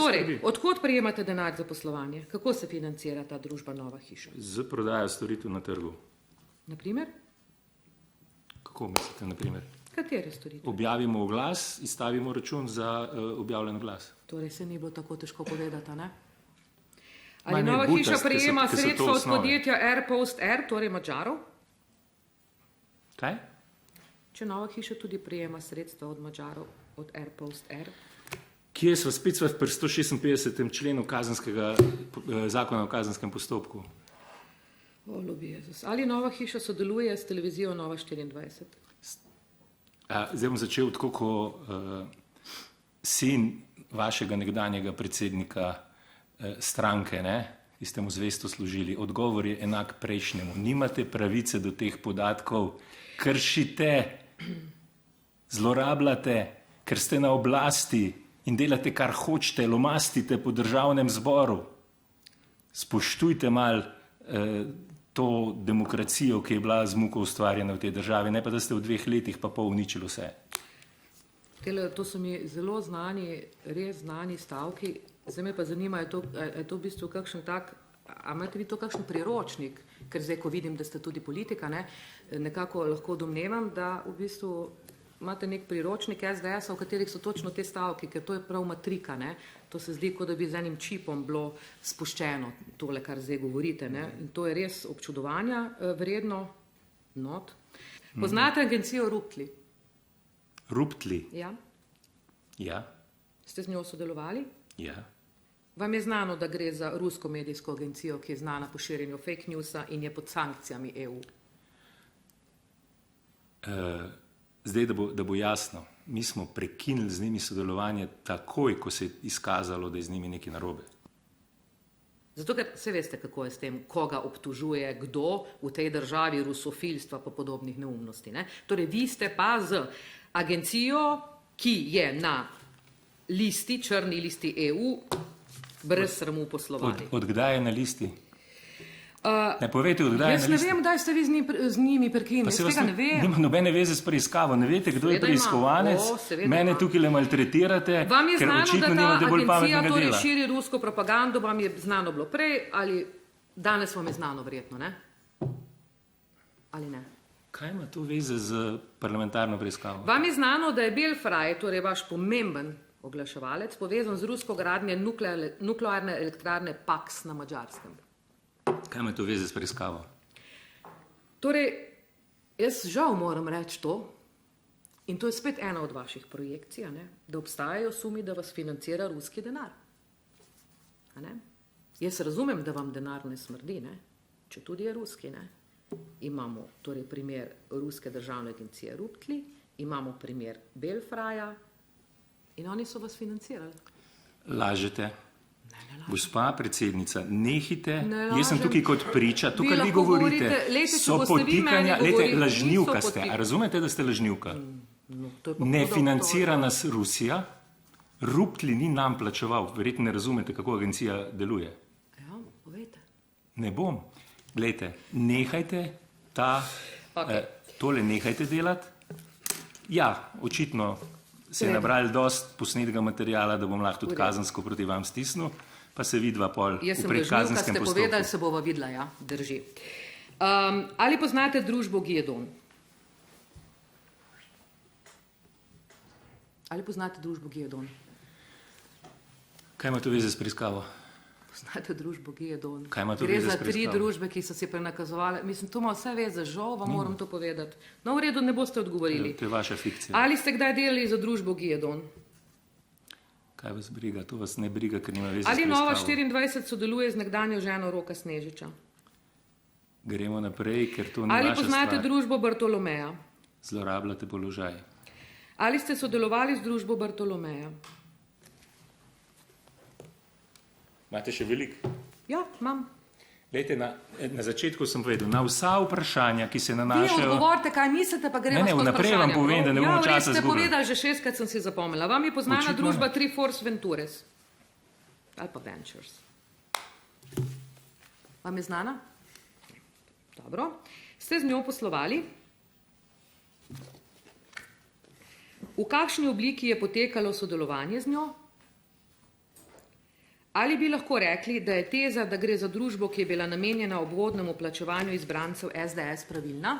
Torej, odkot prejemate denar za poslovanje? Kako se financira ta družba Nova hiša? Z prodajo storitev na trgu. Naprimer? Kako mislite, naprimer? Katere storitve? Objavimo oglas, izstavimo račun za objavljen oglas. Torej se ni bilo tako težko povedati, ne? Ali Nova hiša prejema sredstva od podjetja AirPost Air, torej Madžarov? Kaj? Če Nova hiša tudi prejema sredstva od Madžarov, od AirPost Air? Kje smo spet pri 156. členu zakona o kazenskem postopku? O, ljubi Jezus. Ali Nova hiša sodeluje s televizijo Nova 24? Zdaj bom začel tako, ko sin vašega nekdanjega predsednika stranke, ki ste mu zvesto služili. Odgovor je enak prejšnjemu. Nimate pravice do teh podatkov, kršite, zlorabljate, ker ste na oblasti in delate, kar hočete, lomastite po državnem zboru. Spoštujte mal to demokracijo, ki je bila z muko ustvarjena v tej državi, ne pa da ste v 2 letih pa pol uničili vse. To so mi zelo znani, res znani stavki. Zdaj me pa zanima, je to v bistvu kakšen tak, a imate vi to kakšen priročnik, ker zdaj, ko vidim, da ste tudi politika, nekako lahko domnevam, da v bistvu imate nek priročnik SDS-a, v katerih so točno te stavki, ker to je prav matrika, To se zdi, kot da bi z enim čipom bilo spuščeno tole, kar zdaj govorite, In to je res občudovanja vredno. Not. Poznate agencijo Ruptli? Ruptli? Ja. Ja. Ste z njo sodelovali? Ja. Vam je znano, da gre za rusko medijsko agencijo, ki je znana po širjenju fake newsa in je pod sankcijami EU? Zdaj, da bo jasno, mi smo prekinili z njimi sodelovanje takoj, ko se je izkazalo, da je z njimi nekaj narobe. Zato, ker se veste, kako je s tem, koga obtužuje, kdo v tej državi rusofilstva pa podobnih neumnosti. Torej, vi ste pa z agencijo, ki je na listi, črni listi EU, brez sramu poslovali. Od kdaj je na listi? Ne povejte, od kdaj je na listi? Jaz ne vem, kdaj ste vi z njimi prekinili, jaz tega ne vem. Nima nobene veze s preiskavo, ne vete, kdo je preiskovanec, mene tukaj le maltretirate, ker očitno nimate bolj pametnega dela. Vam je znano, da ta agencija torej širi rusko propagando, vam je znano bilo prej, ali danes vam je znano verjetno, ne? Ali ne? Kaj ima to veze z parlamentarno preiskavo? Vam je znano, da je Belfry, torej vaš pomemben oglaševalec, povezan z rusko gradnjo nuklearne elektrarne Paks na Madžarskem. Kaj ima to veze s preiskavo? Torej, jaz žal moram reči to, in to je spet ena od vaših projekcij, da obstajajo sumi, da vas financira ruski denar. Jaz razumem, da vam denar ne smrdi, če tudi je ruski. Imamo torej primer ruske državne agencije Ruptli, imamo primer Belfryja in oni so vas financirali. Lažete. Gospa predsednica, nehite, jaz sem tukaj kot priča, tukaj vi govorite, so podtikanja, lažnivka ste, a razumete, da ste lažnivka? Ne financira nas Rusija, Ruptli ni nam plačeval, verjetno ne razumete, kako agencija deluje. Ja, povejte. Ne bom. Glejte, nehajte tole nehajte delati. Ja, očitno se je nabrali dosti posnetega materijala, da bom lahko tudi kazensko proti vam stisnil, pa se vidva pol v predkazenskem postopku. Jaz sem lažnivka, ste povedali, se bova videla, ja, drži. Ali poznate družbo Giedon? Ali poznate družbo Giedon? Kaj ima to veze s preiskavo? Poznate družbo Giedon? Gre za 3 družbe, ki so si prenakazovali. Mislim, to ima vse veze, žal vam moram to povedati. No, v redu, ne boste odgovorili. To je vaša fikcija. Ali ste kdaj delali za družbo Giedon? Kaj vas briga? To vas ne briga, ker nima veze s preiskavo. Ali Nova 24 sodeluje z nekdanjo ženo Roka Snežiča? Gremo naprej, ker to ni vaša stvar. Ali poznate družbo Bartolomeja? Zlorabljate položaj. Ali ste sodelovali z družbo Bartolomeja? Imate še veliko? Ja, imam. Lejte, na začetku sem povedal, na vsa vprašanja, ki se nanašajo... Vi odgovorite, kaj mislite, pa gremo skozi vprašanja. Ne, vnaprej vam povem, da ne bomo časa zgubljati. Ja, res ste povedali, že 6krat sem si zapomnila. Vam je poznana družba Triforce Ventures? Ali pa Ventures? Vam je znana? Dobro. Ste z njo poslovali? V kakšni obliki je potekalo sodelovanje z njo? Ali bi lahko rekli, da je teza, da gre za družbo, ki je bila namenjena obvodnemu plačevanju izbrancev SDS pravilna?